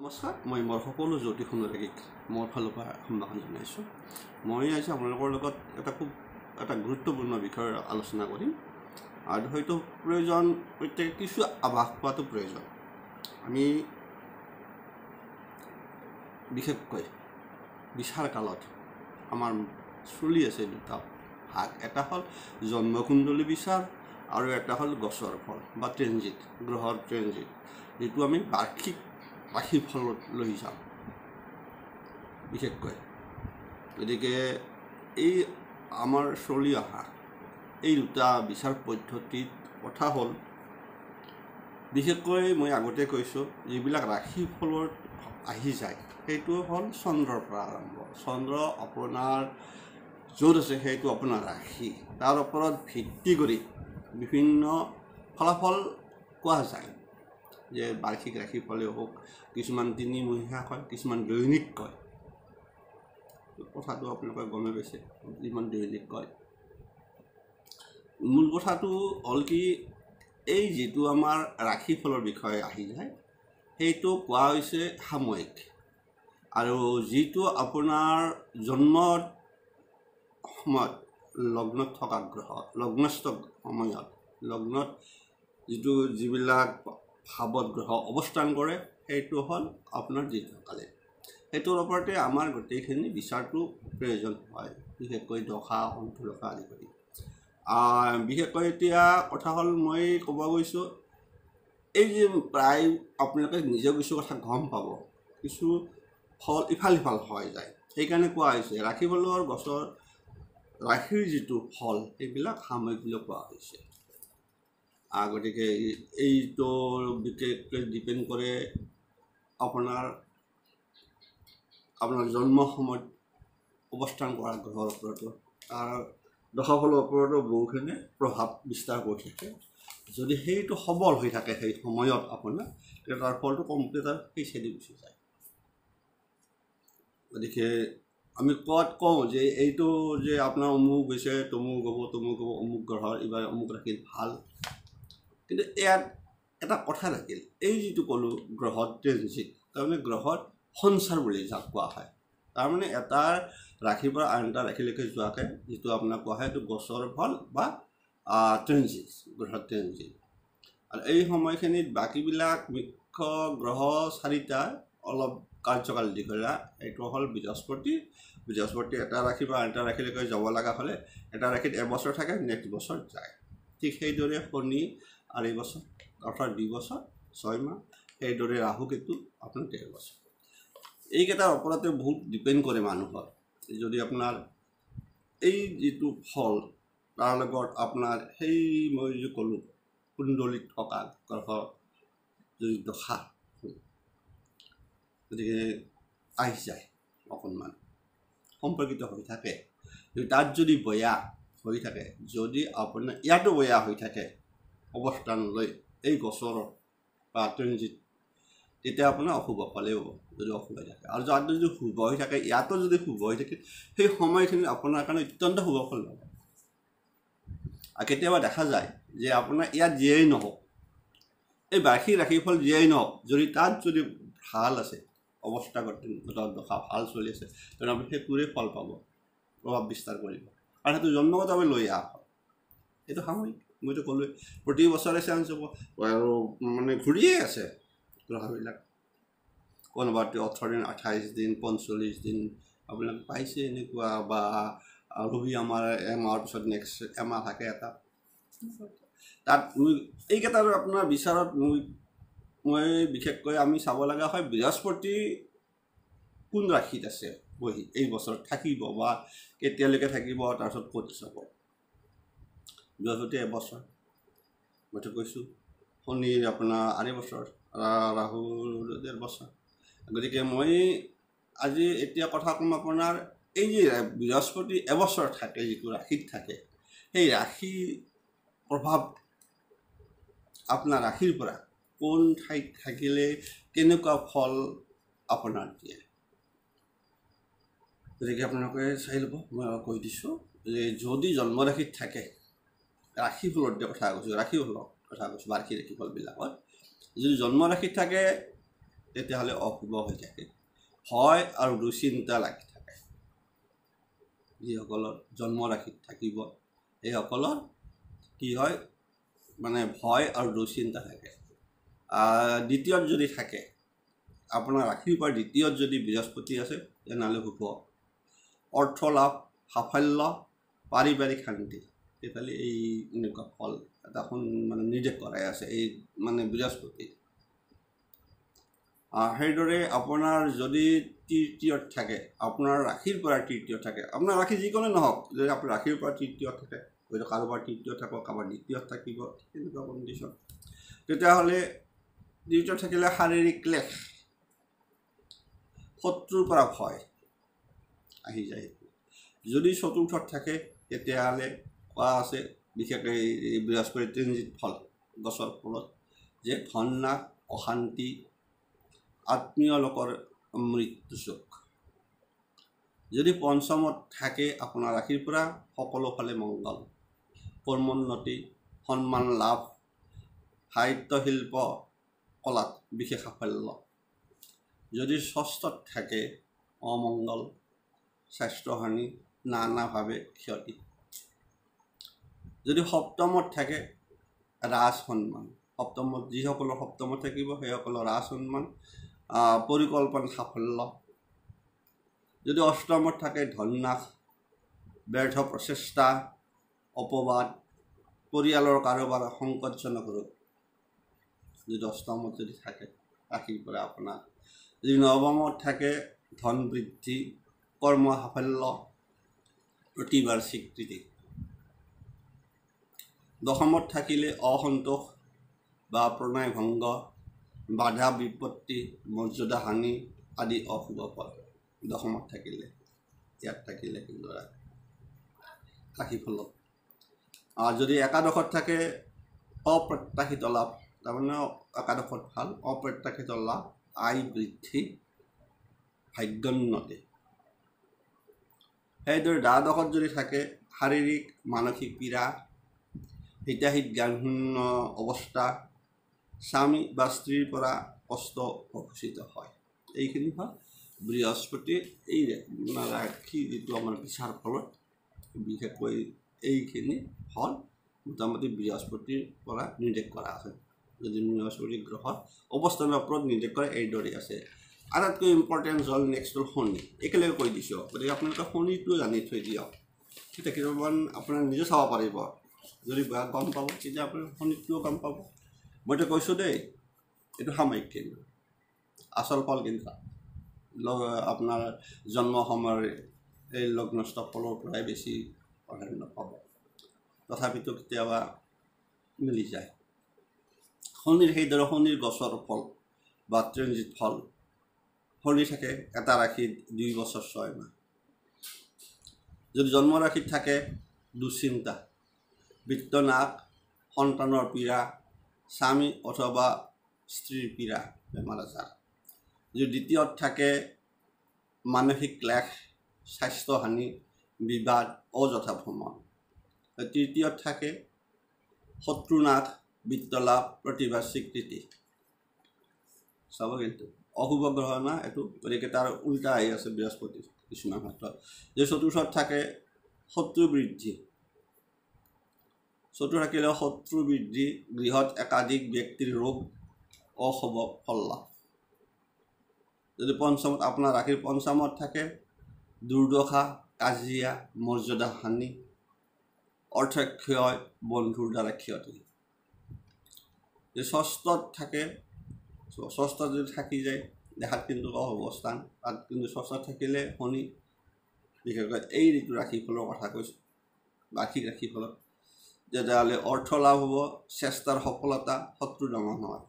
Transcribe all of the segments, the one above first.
নমস্কাৰ, মই মোৰ সকলো জ্যোতিষ অনুৰাগীক মোৰ ফালৰ পৰা সম্ভাষণ জনাইছোঁ। মই আজি আপোনালোকৰ লগত এটা গুৰুত্বপূৰ্ণ বিষয়ৰ আলোচনা কৰিম আৰু হয়তো প্ৰয়োজন প্ৰত্যেক কিছু আভাস পোৱাটো প্ৰয়োজন। আমি বিশেষকৈ বিচাৰ কালত আমাৰ চলি আছে দুটা ভাগ, এটা হ'ল জন্মকুণ্ডলী বিচাৰ আৰু এটা হ'ল গছৰ ফল বা ট্ৰেনজিট, গ্ৰহৰ ট্ৰেনজিট, যিটো আমি বাৰ্ষিক ৰাশিফলত লৈ যাওঁ বিশেষকৈ। গতিকে এই আমাৰ চলি অহা এই দুটা বিচাৰ পদ্ধতিত কথা হ'ল, বিশেষকৈ মই আগতে কৈছোঁ যিবিলাক ৰাশিফলত আহি যায় সেইটো হ'ল চন্দ্ৰৰ পৰা আৰম্ভ। চন্দ্ৰ আপোনাৰ য'ত আছে সেইটো আপোনাৰ ৰাশি, তাৰ ওপৰত ভিত্তি কৰি বিভিন্ন ফলাফল কোৱা যায়। যে বাৰ্ষিক ৰাশিফলেই হওক, কিছুমান তিনিমহীয়া কয়, কিছুমান দৈনিক কয়। কথাটো আপোনালোকে গমে পাইছে, যিমান দৈনিক কয়। মূল কথাটো হ'ল কি, এই যিটো আমাৰ ৰাশিফলৰ বিষয়ে আহি যায় সেইটো কোৱা হৈছে সাময়িক, আৰু যিটো আপোনাৰ জন্মৰ সময়ত লগ্নত থকা গ্ৰহ, লগ্নস্থ সময়ত লগ্নত যিবিলাক ভাৱত গ্ৰহ অৱস্থান কৰে সেইটো হ'ল আপোনাৰ দীৰ্ঘকালীন। সেইটোৰ ওপৰতে আমাৰ গোটেইখিনি বিচাৰটো প্ৰয়োজন হয়, বিশেষকৈ দশা অন্তৰদশা আদি কৰি। বিশেষকৈ এতিয়া কথা হ'ল, মই ক'ব গৈছোঁ এই যে প্ৰায় আপোনালোকে নিজে কিছু কথা গম পাব, কিছু ফল ইফাল সিফাল হৈ যায়। সেইকাৰণে কোৱা হৈছে ৰাশিফলৰ গছৰ ৰাশিৰ যিটো ফল সেইবিলাক সাময়িক বুলি কোৱা হৈছে। গতিকে এইটো বিশেষকৈ ডিপেণ্ড কৰে আপোনাৰ জন্ম সময়ত অৱস্থান কৰা গ্ৰহৰ ওপৰতো, তাৰ দশাফলৰ ওপৰতো বহুখিনি প্ৰভাৱ বিস্তাৰ কৰি থাকে। যদি সেইটো সবল হৈ থাকে সেই সময়ত আপোনাৰ, তেতিয়া তাৰ ফলটো কমপ্লিট আৰু সেই চাইডে গুচি যায়। গতিকে আমি কওঁ যে এইটো যে আপোনাৰ অমুক হৈছে, তমুক হ'ব, অমুক গ্ৰহৰ এইবাৰ অমুক ৰাশিত ভাল। কিন্তু ইয়াত এটা কথা থাকিল, এই যিটো ক'লোঁ গ্ৰহৰ ট্ৰেনজিট, তাৰমানে গ্ৰহৰ সঞ্চাৰ বুলি যাক কোৱা হয়। তাৰমানে এটা ৰাশিৰ পৰা আন এটা ৰাশিলৈকে যোৱাকৈ যিটো আপোনাক কোৱা হয়, এইটো গছৰ ফল বা ট্ৰেনজিট, গ্ৰহৰ ট্ৰেনজিট। আৰু এই সময়খিনিত বাকীবিলাক মুখ্য গ্ৰহ চাৰিটা অলপ কাৰ্যকাল দীঘলীয়া। এইটো হ'ল বৃহস্পতি এটা ৰাশিৰ পৰা আন এটা ৰাশিলৈকে যাব লগা হ'লে এটা ৰাশিত এবছৰ থাকে, নেক্সট বছৰ যায়। ঠিক সেইদৰে শনি 2 বছৰ, অৰ্থাৎ 2 বছৰ 6 মাহ। সেইদৰে ৰাহু কেতু আপোনাৰ 1.5 বছৰ। এইকেইটাৰ ওপৰতে বহুত ডিপেণ্ড কৰে মানুহৰ। যদি আপোনাৰ এই যিটো ফল তাৰ লগত আপোনাৰ সেই মই যে ক'লোঁ কুণ্ডলীত থকা গ্ৰহ যদি দশা গতিকে আহি যায়, অকণমান সম্পৰ্কিত হৈ থাকে, তাত যদি বয়া হৈ থাকে, যদি আপোনাৰ ইয়াতো বয়া হৈ থাকে অৱস্থানলৈ এই গছৰ বা ট্ৰেনজিট, তেতিয়া আপোনাৰ অশুভ ফলেই হ'ব যদি অশুভ হৈ থাকে। আৰু যাত যদি শুভ হৈ থাকে, ইয়াতো যদি শুভ হৈ থাকে, সেই সময়খিনি আপোনাৰ কাৰণে অত্যন্ত শুভ ফল হ'ব। আৰু কেতিয়াবা দেখা যায় যে আপোনাৰ ইয়াত যিয়েই নহওক, এই বাৰ্ষিক ৰাশিফল যিয়েই নহওক, যদি তাত যদি ভাল আছে, অৱস্থাগত দশা ভাল চলি আছে, তেনে আপুনি সেইটোৰে ফল পাব, প্ৰভাৱ বিস্তাৰ কৰিব। আৰু সেইটো জন্মগতভাৱে লৈ অহা হয়, এইটো সাময়িক। মইতো ক'লোৱেই প্ৰতি বছৰে চেঞ্জ হ'ব, আৰু মানে ঘূৰিয়ে আছে গ্ৰহবিলাক। কোনোবা 18 দিন, 28 দিন, 45 দিন আপোনালোকে পাইছে এনেকুৱা, বা ৰবি আমাৰ এমাহৰ পিছত নেক্সট এমাহ থাকে এটা। তাত এইকেইটাৰ আপোনাৰ বিচাৰত মই বিশেষকৈ আমি চাব লগা হয় বৃহস্পতি কোন ৰাশিত আছে বহি এই বছৰত থাকিব বা কেতিয়ালৈকে থাকিব, তাৰপিছত ক'ত যাব। বৃহস্পতি এবছৰ, মইতো কৈছোঁ। শনিৰ আপোনাৰ 2 বছৰ, ৰাহুৰ 1.5 বছৰ। গতিকে মই আজি এতিয়া কথা ক'ম আপোনাৰ এই যে বৃহস্পতি এবছৰ থাকে, যিটো ৰাশিত থাকে, সেই ৰাশিৰ প্ৰভাৱ আপোনাৰ ৰাশিৰ পৰা কোন ঠাইত থাকিলে কেনেকুৱা ফল আপোনাৰ দিয়ে। গতিকে আপোনালোকে চাই ল'ব। মই কৈ দিছোঁ যে যদি জন্মৰাশিত থাকে, ৰাশিফলৰ কথা কৈছোঁ, বাৰ্ষিক ৰাশিফলবিলাকত যদি জন্মৰাশিত থাকে, তেতিয়াহ'লে অশুভ হৈ থাকে ভয় আৰু দুশ্চিন্তা লাগি থাকে যিসকলৰ জন্ম ৰাশিত থাকিব এইসকলৰ কি হয় মানে ভয় আৰু দুশ্চিন্তা থাকে দ্বিতীয়ত যদি থাকে আপোনাৰ ৰাশিৰ পৰা দ্বিতীয়ত যদি বৃহস্পতি আছে তেনেহ'লে শুভ অৰ্থ লাভ সাফল্য পাৰিবাৰিক শান্তি তেতিয়াহ'লে এই এনেকুৱা ফল এটা মানে নিৰ্দেশ কৰাই আছে এই মানে বৃহস্পতি সেইদৰে আপোনাৰ যদি তৃতীয়ত থাকে আপোনাৰ ৰাশিৰ পৰা তৃতীয় থাকে আপোনাৰ ৰাশি যিকোনো নহওক যদি আপোনাৰ ৰাশিৰ পৰা তৃতীয় থাকে হয়তো কাৰোবাৰ তৃতীয় থাকক কাৰোবাৰ দ্বিতীয়ত থাকিব তেনেকুৱা কণ্ডিশ্যন তেতিয়াহ'লে তৃতীয়ত থাকিলে শাৰীৰিক ক্লেশ শত্ৰুৰ পৰা ভয় আহি যায় যদি চতুৰ্থত থাকে তেতিয়াহ'লে কোৱা আছে বিশেষকৈ এই বৃহস্পতি ট্ৰেনজিট ফল গছৰ ফলত যে ধন নাশ অশান্তি আত্মীয় লোকৰ মৃত্যু চোক যদি পঞ্চমত থাকে আপোনাৰ ৰাশিৰ পৰা সকলো ফালে মংগল কৰ্মোন্নতি সন্মান লাভ সাহিত্য শিল্প কলাত বিশেষ সাফল্য যদি ষষ্ঠত থাকে অমংগল স্বাস্থ্যহানি নানাভাৱে ক্ষতি যদি সপ্তমত থাকে ৰাজ সন্মান সপ্তমত যিসকলৰ সপ্তমত থাকিব সেইসকলৰ ৰাজ সন্মান পৰিকল্পনা সাফল্য যদি অষ্টমত থাকে ধননাশ ব্যৰ্থ প্ৰচেষ্টা অপবাদ পৰিয়ালৰ কাৰোবাৰ সংকটজনক ৰোগ যদি অষ্টমত যদি থাকে ৰাশিৰ পৰা আপোনাৰ যদি নৱমত থাকে ধন বৃদ্ধি কৰ্ম সাফল্য প্ৰতিভাৰ স্বীকৃতি দশমত থাকিলে অসন্তোষ বা প্ৰণয় ভংগ বাধা বিপত্তি মৰ্যাদা হানি আদি অশুভ ফল দশমত থাকিলে ইয়াত থাকিলে কিন্তু ৰাশিফলত যদি একাদশত থাকে অপ্ৰত্যাশিত লাভ তাৰমানে একাদশত ভাল অপ্ৰত্যাশিত লাভ আয় বৃদ্ধি ভাগ্যোন্নতি সেইদৰে দ্বাদশত যদি থাকে শাৰীৰিক মানসিক পীড়া হিতাহিত জ্ঞানশূন্য অৱস্থা স্বামী বা স্ত্ৰীৰ পৰা কষ্ট উপস্থিত হয় এইখিনি হয় বৃহস্পতিৰ এই ৰাশি যিটো আমাৰ বিচাৰ ফলত বিশেষকৈ এইখিনি ফল মোটামুটি বৃহস্পতিৰ পৰা নিৰ্দেশ কৰা আছে যদি বৃহস্পতি গ্ৰহৰ অৱস্থানৰ ওপৰত নিৰ্দেশ কৰে এইদৰে আছে আটাইতকৈ ইম্পৰ্টেণ্ট হ'ল নেক্সট হ'ল শনি একেলগে কৈ দিছোঁ গতিকে আপোনালোকে শনিটো জানি থৈ দিয়ক তেতিয়া কিছুমান আপোনাৰ নিজে চাব পাৰিব যদি বেয়া গম পাব তেতিয়া আপুনি শনিটোও গম পাব মইতো কৈছোঁ দেই এইটো সাময়িক কেন্দ্ৰ আচল ফল কিন্তু আপোনাৰ জন্ম সময়ৰ এই লগ্নস্থ ফলৰ পৰাই বেছি প্ৰাধান্য পাব তথাপিতো কেতিয়াবা মিলি যায় শনিৰ সেইদৰে শনিৰ গছৰ ফল বা ট্ৰেনজিট ফল শনি থাকে এটা ৰাশিত 2 বছৰ 6 মাহ যদি জন্ম ৰাশিত থাকে দুশ্চিন্তা বিত্তনাশ সন্তানৰ পীড়া স্বামী অথবা স্ত্ৰীৰ পীড়া বেমাৰ আজাৰ যদি দ্বিতীয়ত থাকে মানসিক ক্লেশ স্বাস্থ্যহানি বিবাদ অযথা ভ্ৰমণ তৃতীয়ত থাকে শত্ৰুনাশ বিত্তলাভ প্ৰতিভাৰ স্বীকৃতি চাব কিন্তু অশুভ গ্ৰহ না এইটো গতিকে তাৰ উল্টা আহি আছে বৃহস্পতি কিছুমান ক্ষেত্ৰত যদি চতুৰ্থত থাকে শত্ৰু বৃদ্ধি চতুৰ্থ থাকিলে শত্ৰু বৃদ্ধি গৃহত একাধিক ব্যক্তিৰ ৰোগ অশুভ ফল লাভ যদি পঞ্চমত আপোনাৰ ৰাশিৰ পঞ্চমত থাকে দুৰ্দশা কাজিয়া মৰ্যাদা হানি অৰ্থক্ষয় বন্ধুৰ দ্বাৰা ক্ষতি যদি ষষ্ঠত থাকে ষষ্ঠত যদি থাকি যায় দেখাত কিন্তু অৱস্থান তাত কিন্তু ষষ্ঠত থাকিলে শনি বিশেষকৈ এই ঋতু ৰাশিফলৰ কথা কৈছোঁ বাৰ্ষিক ৰাশিফলত তেতিয়াহ'লে অৰ্থ লাভ হ'ব চেষ্টাৰ সফলতা শত্ৰু দমন হয়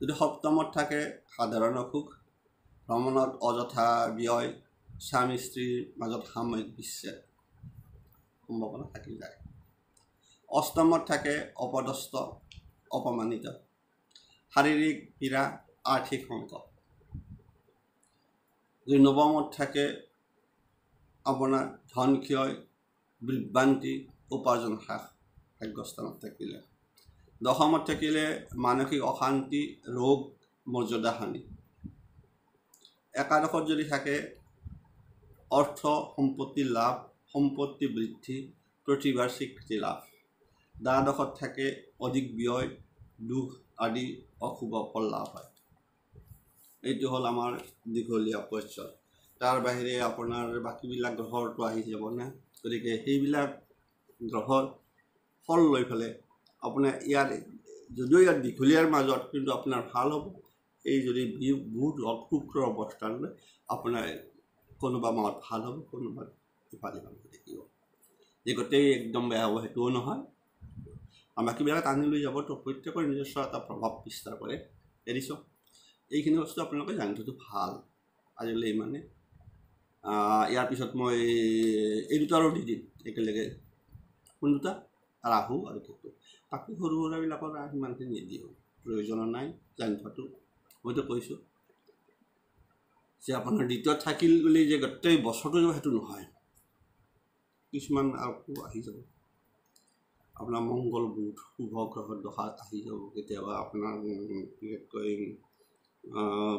যদি সপ্তমত থাকে সাধাৰণ অসুখ ভ্ৰমণত অযথা ব্যয় স্বামী স্ত্ৰীৰ মাজত সাময়িক বিচ্ছেদ সম্ভাৱনা থাকি যায় অষ্টমত থাকে অপদস্থ অপমানিত শাৰীৰিক পীড়া আৰ্থিক সংকট যদি নৱমত থাকে আপোনাৰ ধন ক্ষয় বিভ্ৰান্তি উপাৰ্জন হ্ৰাস ভাগ্যস্থানত থাকিলে দশমত থাকিলে মানসিক অশান্তি ৰোগ মৰ্যাদা হানি একাদশত যদি থাকে অৰ্থ সম্পত্তি লাভ, সম্পত্তি বৃদ্ধি, প্ৰতিভাৰ স্বীকৃতি লাভ। দ্বাদশত থাকে অধিক ব্যয়, দুখ আদি অশুভ ফল লাভ হয়। এইটো হ'ল আমাৰ দীঘলীয়া কোৱেশ্যন। তাৰ বাহিৰে আপোনাৰ বাকীবিলাক গ্ৰহৰটো আহি যাব না, গতিকে সেইবিলাক গ্ৰহৰ ফল লৈ পেলাই আপোনাৰ ইয়াত যদিও ইয়াত দীঘলীয়াৰ মাজত কিন্তু আপোনাৰ ভাল হ'ব। এই যদি বুধ শুক্ৰ অৱস্থান লৈ আপোনাৰ কোনোবা মাহত ভাল হ'ব, কোনোবা ইফালে ভাল হৈ থাকিব। যে গোটেই একদম বেয়া হ'ব সেইটোও নহয়, বাকীবিলাক টানি লৈ যাব। তো প্ৰত্যেকৰ নিজস্ব এটা প্ৰভাৱ বিস্তাৰ কৰে। এৰিছোঁ এইখিনি বস্তু আপোনালোকে জানি থোৱাটো ভাল। আজিলৈ ইমানে। ইয়াৰ পিছত মই এই দুটা আৰু দি দিম একেলগে। কোন দুটা? ৰাহু আৰু কেতু। বাকী সৰু সুৰাবিলাকৰ সিমানখিনি নিদিওঁ, প্ৰয়োজন নাই জানি থোৱাটো। মইতো কৈছোঁ যে আপোনাৰ দ্বিতীয়ত থাকিল বুলি যে গোটেই বছৰটো যাব সেইটো নহয়। কিছুমান আকৌ আহি যাব। আপোনাৰ মংগল বুধ শুভ গ্ৰহৰ দশা আহি যাব। কেতিয়াবা আপোনাৰ বিশেষকৈ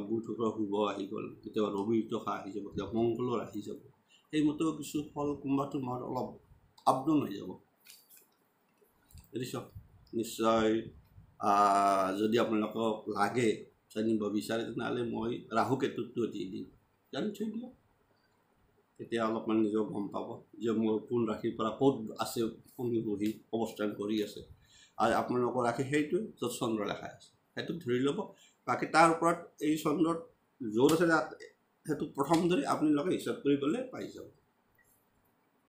বুধ শুক্ৰ শুভ আহি গ'ল, কেতিয়াবা ৰবিৰ দশা আহি যাব, কেতিয়াবা মংগলৰ আহি যাব। সেইমতেও কিছু ফল কোনোবাটো মাহত অলপ আপ ডাউন হৈ যাব। বুজিছ? নিশ্চয় যদি আপোনালোকক লাগে জানিব বিচাৰে তেনেহ'লে মই ৰাহু কেতুটো দি দিম, জানি থৈ দিয়ক। তেতিয়া অলপমান নিজেও গম পাব যে মোৰ কোন ৰাশিৰ পৰা ক'ত আছে, শনি বহি অৱস্থান কৰি আছে। আৰু আপোনালোকৰ ৰাশি সেইটোৱে য'ত চন্দ্ৰ লেখা আছে, সেইটো ধৰি ল'ব। বাকী তাৰ ওপৰত এই চন্দ্ৰত য'ত আছে সেইটো প্ৰথম ধৰি আপোনালোকে হিচাপ কৰি গ'লে পাই যাব।